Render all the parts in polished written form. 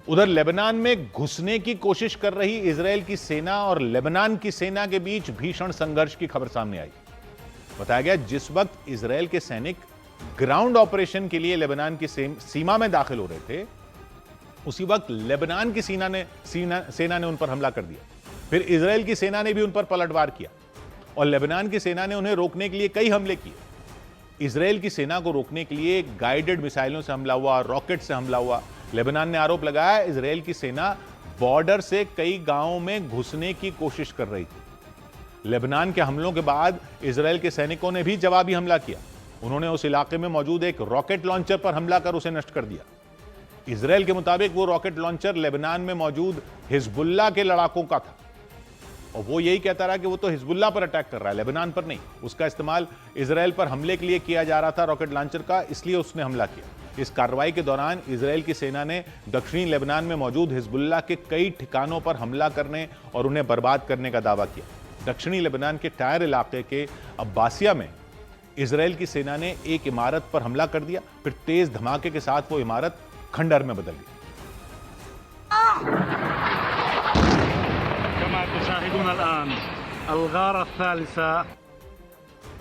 उधर लेबनान में घुसने की कोशिश कर रही इजरायल की सेना और लेबनान की सेना के बीच भीषण संघर्ष की खबर सामने आई। बताया गया जिस वक्त इजरायल के सैनिक ग्राउंड ऑपरेशन के लिए लेबनान की सीमा में दाखिल हो रहे थे, उसी वक्त लेबनान की सेना ने उन पर हमला कर दिया। फिर इजरायल की सेना ने भी उन पर पलटवार किया और लेबनान की सेना ने उन्हें रोकने के लिए कई हमले किए। इजरायल की सेना को रोकने के लिए गाइडेड मिसाइलों से हमला हुआ, रॉकेट से हमला हुआ। लेबनान ने आरोप लगाया इजरायल की सेना बॉर्डर से कई गांवों में घुसने की कोशिश कर रही थी। लेबनान के हमलों के बाद इजरायल के सैनिकों ने भी जवाबी हमला किया। उन्होंने उस इलाके में मौजूद एक रॉकेट लॉन्चर पर हमला कर उसे नष्ट कर दिया। इजरायल के मुताबिक वो रॉकेट लॉन्चर लेबनान में मौजूद हिजबुल्लाह के लड़ाकों का था और वो यही कहता रहा कि वो तो हिजबुल्लाह पर अटैक कर रहा है, लेबनान पर नहीं। उसका इस्तेमाल इजरायल पर हमले के लिए किया जा रहा था रॉकेट लॉन्चर का, इसलिए उसने हमला किया। इस कार्रवाई के दौरान इजरायल की सेना ने दक्षिणी लेबनान में मौजूद हिजबुल्लाह के कई ठिकानों पर हमला करने और उन्हें बर्बाद करने का दावा किया। दक्षिणी लेबनान के टायर इलाके के अब्बासिया में इजरायल की सेना ने एक इमारत पर हमला कर दिया, फिर तेज धमाके के साथ वो इमारत खंडहर में बदल गई।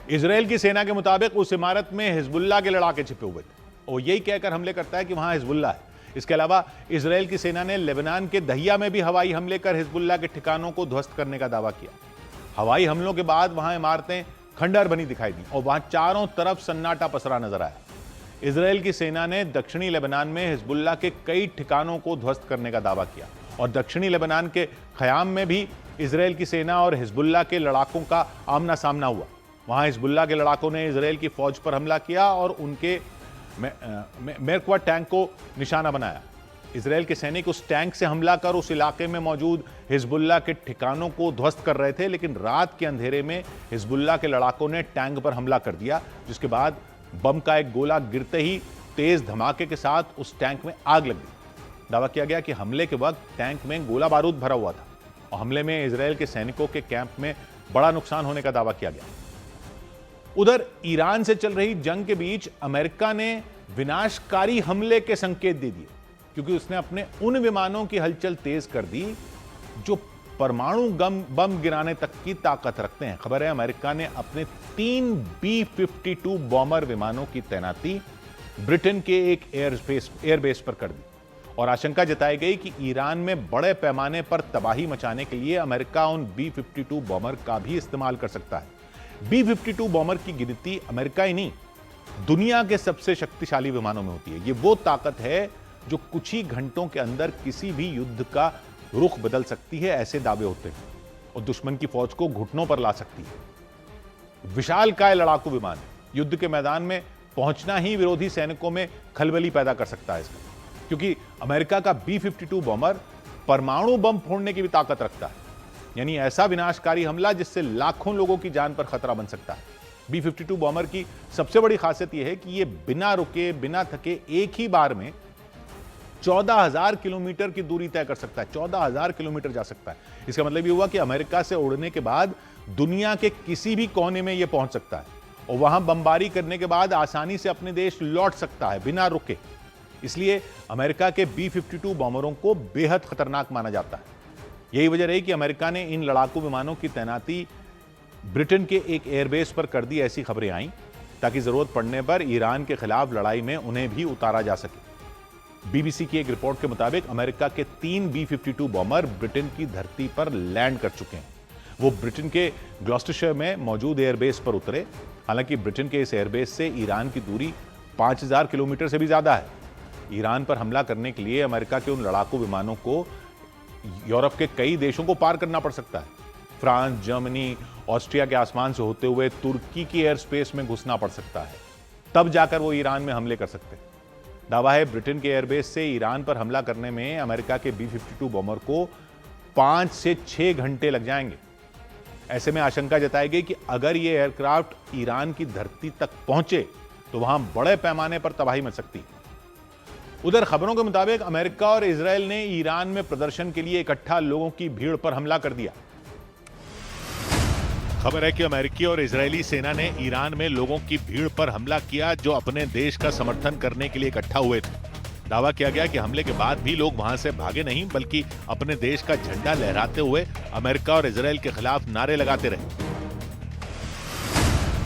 इजरायल की सेना के मुताबिक उस इमारत में हिजबुल्लाह के लड़ाके छिपे हुए थे और यही कहकर हमले करता है कि वहां हिजबुल्लाह है। इसके अलावा इजरायल की सेना ने लेबनान के दहिया में भी हवाई हमले कर हिजबुल्लाह के ठिकानों को ध्वस्त करने का दावा किया। हवाई हमलों के बाद वहां इमारतें खंडहर बनी दिखाई दी और वहां चारों तरफ सन्नाटा पसरा नजर आया। इजरायल की सेना ने दक्षिणी लेबनान में हिजबुल्लाह के कई ठिकानों को ध्वस्त करने का दावा किया और दक्षिणी लेबनान के ख़याम में भी इजरायल की सेना और हिजबुल्लाह के लड़ाकों का आमना सामना हुआ। वहां हिजबुल्लाह के लड़ाकों ने इजरायल की फौज पर हमला किया और उनके मेरकवा टैंक को निशाना बनाया। इजरायल के सैनिक उस टैंक से हमला कर उस इलाके में मौजूद हिजबुल्लाह के ठिकानों को ध्वस्त कर रहे थे, लेकिन रात के अंधेरे में हिजबुल्लाह के लड़ाकों ने टैंक पर हमला कर दिया, जिसके बाद बम का एक गोला गिरते ही तेज धमाके के साथ उस टैंक में आग लग गई। दावा किया गया कि हमले के वक्त टैंक में गोला बारूद भरा हुआ था और हमले में इजरायल के सैनिकों के कैंप में बड़ा नुकसान होने का दावा किया गया। उधर ईरान से चल रही जंग के बीच अमेरिका ने विनाशकारी हमले के संकेत दे दिए, क्योंकि उसने अपने उन विमानों की हलचल तेज कर दी जो परमाणु बम गिराने तक की ताकत रखते हैं। खबर है अमेरिका ने अपने 3 B-52 बॉम्बर विमानों की तैनाती ब्रिटेन के एक एयरबेस पर कर दी और आशंका जताई गई कि ईरान में बड़े पैमाने पर तबाही मचाने के लिए अमेरिका उन B-52 बॉम्बर का भी इस्तेमाल कर सकता है। B-52 बॉम्बर की गिनती अमेरिका ही नहीं, दुनिया के सबसे शक्तिशाली विमानों में होती है। ये वो ताकत है जो कुछ ही घंटों के अंदर किसी भी युद्ध का रुख बदल सकती है, ऐसे दावे होते हैं, और दुश्मन की फौज को घुटनों पर ला सकती है। विशालकाय लड़ाकू विमान युद्ध के मैदान में पहुंचना ही विरोधी सैनिकों में खलबली पैदा कर सकता है इसका, क्योंकि अमेरिका का B-52 बॉम्बर परमाणु बम फोड़ने की भी ताकत रखता है, यानी ऐसा विनाशकारी हमला जिससे लाखों लोगों की जान पर खतरा बन सकता है। B-52 बॉम्बर की सबसे बड़ी खासियत यह है कि यह बिना रुके बिना थके एक ही बार में 14,000 किलोमीटर की दूरी तय कर सकता है। 14,000 किलोमीटर जा सकता है। इसका मतलब ये हुआ कि अमेरिका से उड़ने के बाद दुनिया के किसी भी कोने में यह पहुंच सकता है और वहां बमबारी करने के बाद आसानी से अपने देश लौट सकता है बिना रुके। इसलिए अमेरिका के B-52 बॉम्बरों को बेहद खतरनाक माना जाता है। यही वजह रही कि अमेरिका ने इन लड़ाकू विमानों की तैनाती ब्रिटेन के एक एयरबेस पर कर दी। ऐसी खबरें आईं ताकि जरूरत पड़ने पर ईरान के खिलाफ लड़ाई में उन्हें भी उतारा जा सके। बीबीसी की एक रिपोर्ट के मुताबिक अमेरिका के 3 B-52 बॉम्बर ब्रिटेन की धरती पर लैंड कर चुके हैं। वो ब्रिटेन के ग्लॉस्टरशायर में मौजूद एयरबेस पर उतरे। हालांकि ब्रिटेन के इस एयरबेस से ईरान की दूरी 5,000 किलोमीटर से भी ज्यादा है। ईरान पर हमला करने के लिए अमेरिका के उन लड़ाकू विमानों को यूरोप के कई देशों को पार करना पड़ सकता है। फ्रांस, जर्मनी, ऑस्ट्रिया के आसमान से होते हुए तुर्की की एयर स्पेस में घुसना पड़ सकता है, तब जाकर वो ईरान में हमले कर सकते हैं। दावा है ब्रिटेन के एयरबेस से ईरान पर हमला करने में अमेरिका के B-52 बॉम्बर को 5 से 6 घंटे लग जाएंगे। ऐसे में आशंका जताई गई कि अगर ये एयरक्राफ्ट ईरान की धरती तक पहुंचे तो वहां बड़े पैमाने पर तबाही मच सकती है। उधर खबरों के मुताबिक अमेरिका और इजरायल ने ईरान में प्रदर्शन के लिए इकट्ठा लोगों की भीड़ पर हमला कर दिया। खबर है कि अमेरिकी और इजरायली सेना ने ईरान में लोगों की भीड़ पर हमला किया जो अपने देश का समर्थन करने के लिए इकट्ठा हुए थे। दावा किया गया कि हमले के बाद भी लोग वहां से भागे नहीं, बल्कि अपने देश का झंडा लहराते हुए अमेरिका और इजराइल के खिलाफ नारे लगाते रहे।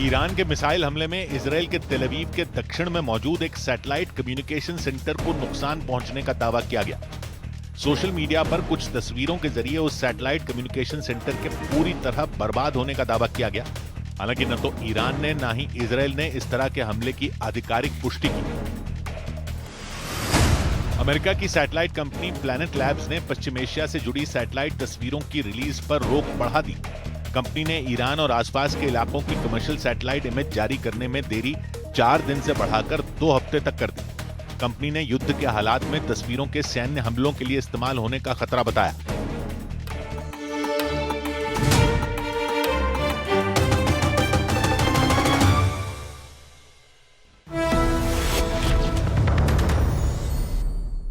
ईरान के मिसाइल हमले में इजराइल के तेल अवीव के दक्षिण में मौजूद एक सैटेलाइट कम्युनिकेशन सेंटर को नुकसान पहुंचने का दावा किया गया। सोशल मीडिया पर कुछ तस्वीरों के जरिए उस सैटेलाइट कम्युनिकेशन सेंटर के पूरी तरह बर्बाद होने का दावा किया गया। हालांकि न तो ईरान ने न ही इजराइल ने इस तरह के हमले की आधिकारिक पुष्टि की। अमेरिका की सैटेलाइट कंपनी प्लैनेट लैब्स ने पश्चिम एशिया से जुड़ी सैटेलाइट तस्वीरों की रिलीज पर रोक बढ़ा दी। कंपनी ने ईरान और आसपास के इलाकों की कमर्शियल सैटेलाइट इमेज जारी करने में देरी 4 दिन से बढ़ाकर 2 हफ्ते तक कर दी। कंपनी ने युद्ध के हालात में तस्वीरों के सैन्य हमलों के लिए इस्तेमाल होने का खतरा बताया।